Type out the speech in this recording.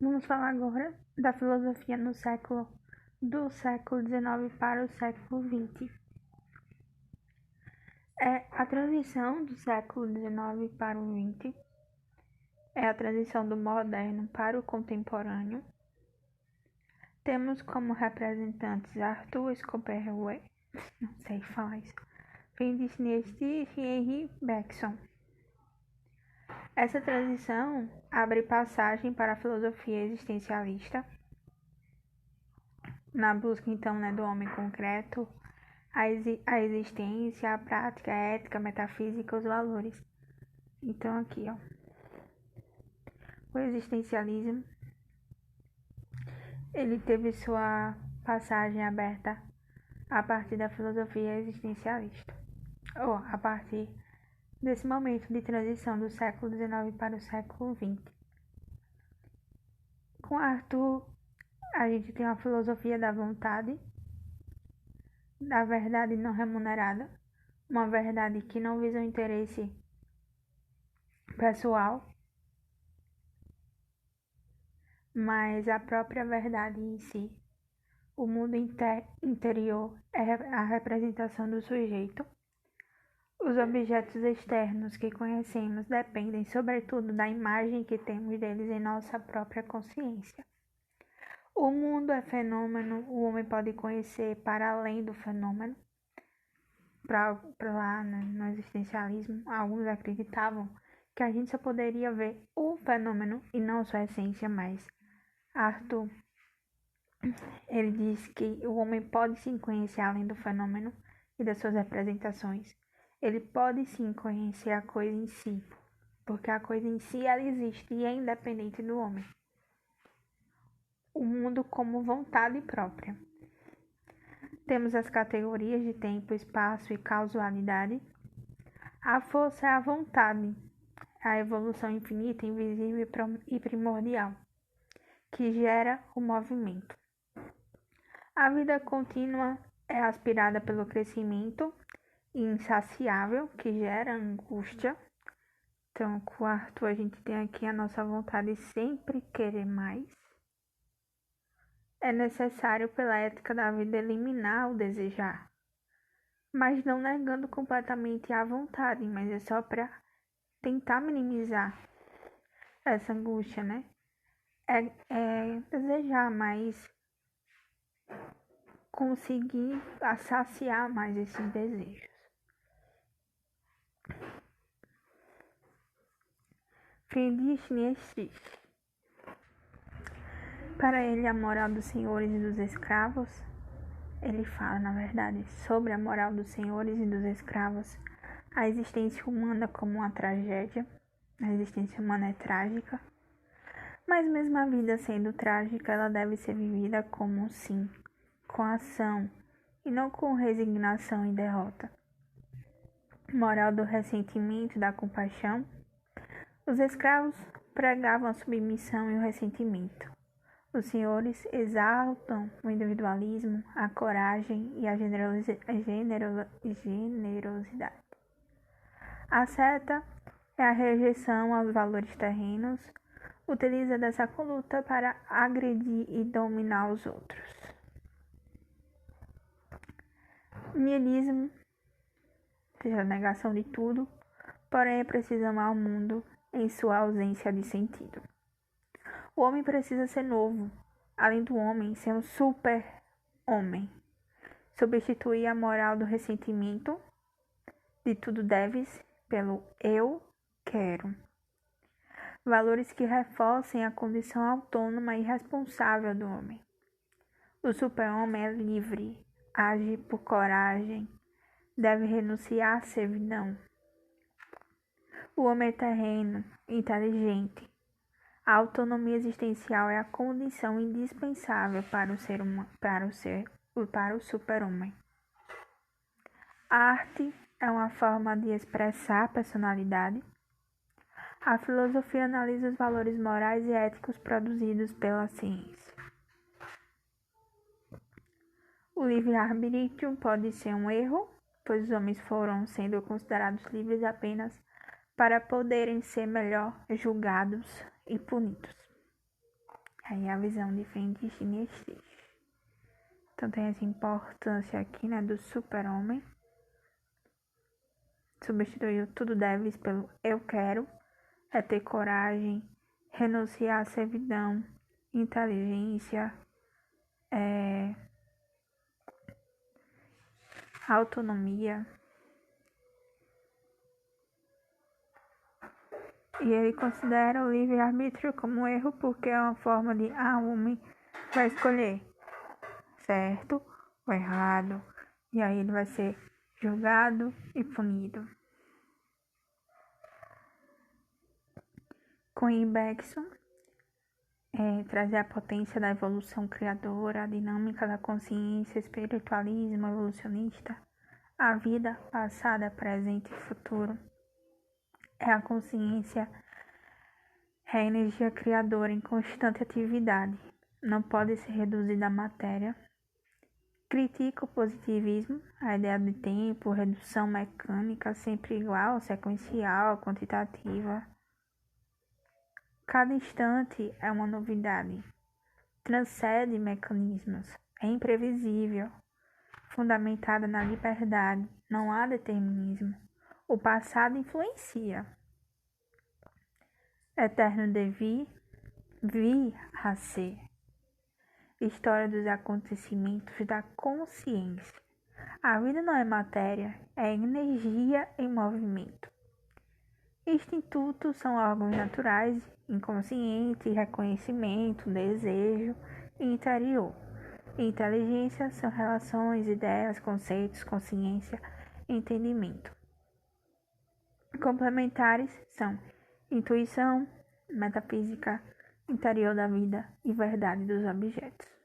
Vamos falar agora da filosofia do século XIX para o século XX. A transição do século XIX para o XX é a transição do moderno para o contemporâneo. Temos como representantes Arthur Schopenhauer, não sei falar isso, Friedrich Nietzsche e Henri Bergson. Essa transição abre passagem para a filosofia existencialista, na busca então do homem concreto, a existência, a prática, a ética, a metafísica, os valores. Então aqui, o existencialismo, ele teve sua passagem aberta a partir da filosofia existencialista, ou a partir desse momento de transição do século XIX para o século XX. Com Arthur, a gente tem uma filosofia da vontade, da verdade não remunerada, uma verdade que não visa o interesse pessoal, mas a própria verdade em si. O mundo interior é a representação do sujeito. Os objetos externos que conhecemos dependem, sobretudo, da imagem que temos deles em nossa própria consciência. O mundo é fenômeno, o homem pode conhecer para além do fenômeno. Para lá, no existencialismo, alguns acreditavam que a gente só poderia ver o fenômeno e não sua essência mais. Arthur, ele diz que o homem pode sim conhecer além do fenômeno e das suas representações. Ele pode sim conhecer a coisa em si, porque a coisa em si ela existe e é independente do homem. O mundo como vontade própria. Temos as categorias de tempo, espaço e causalidade. A força é a vontade, a evolução infinita, invisível e primordial, que gera o movimento. A vida contínua é aspirada pelo crescimento insaciável, que gera angústia. Então, com o Arthur, a gente tem aqui a nossa vontade de sempre querer mais. É necessário, pela ética da vida, eliminar o desejar, mas não negando completamente a vontade, mas é só para tentar minimizar essa angústia, né? É desejar, mas conseguir saciar mais esses desejos. Friedrich Nietzsche. Para ele, a moral dos senhores e dos escravos, ele fala, na verdade, sobre a moral dos senhores e dos escravos, a existência humana como uma tragédia, a existência humana é trágica, mas mesmo a vida sendo trágica, ela deve ser vivida como um sim, com ação, e não com resignação e derrota. Moral do ressentimento e da compaixão. Os escravos pregavam a submissão e o ressentimento. Os senhores exaltam o individualismo, a coragem e a generosidade. A seta é a rejeição aos valores terrenos, utiliza dessa conduta para agredir e dominar os outros. Niilismo, ou seja, a negação de tudo, porém é preciso amar o mundo em sua ausência de sentido. O homem precisa ser novo, além do homem ser um super-homem. Substituir a moral do ressentimento, de tudo deves, pelo eu quero. Valores que reforcem a condição autônoma e responsável do homem. O super-homem é livre, age por coragem, deve renunciar à servidão. O homem é terreno, inteligente. A autonomia existencial é a condição indispensável para o super-homem. A arte é uma forma de expressar a personalidade. A filosofia analisa os valores morais e éticos produzidos pela ciência. O livre-arbítrio pode ser um erro, pois os homens foram sendo considerados livres apenas para poderem ser melhor julgados e punidos. Aí a visão de Fendi Sinestri. Então tem essa importância aqui, né, do super-homem. Substituiu tudo deves pelo eu quero. É ter coragem, renunciar à servidão, inteligência, autonomia. E ele considera o livre-arbítrio como um erro porque é uma forma de o homem vai escolher certo ou errado. E aí ele vai ser julgado e punido. Com Bergson, trazer a potência da evolução criadora, a dinâmica da consciência, espiritualismo evolucionista, a vida passada, presente e futuro. É a consciência, é a energia criadora em constante atividade, não pode ser reduzida à matéria. Critica o positivismo, a ideia de tempo, redução mecânica, sempre igual, sequencial, quantitativa. Cada instante é uma novidade, transcende mecanismos, é imprevisível, fundamentada na liberdade, não há determinismo. O passado influencia. Eterno devir, vir a ser. História dos acontecimentos da consciência. A vida não é matéria, é energia em movimento. Institutos são órgãos naturais, inconsciente, reconhecimento, desejo e interior. Inteligência são relações, ideias, conceitos, consciência, entendimento. Complementares são intuição, metafísica, interior da vida e verdade dos objetos.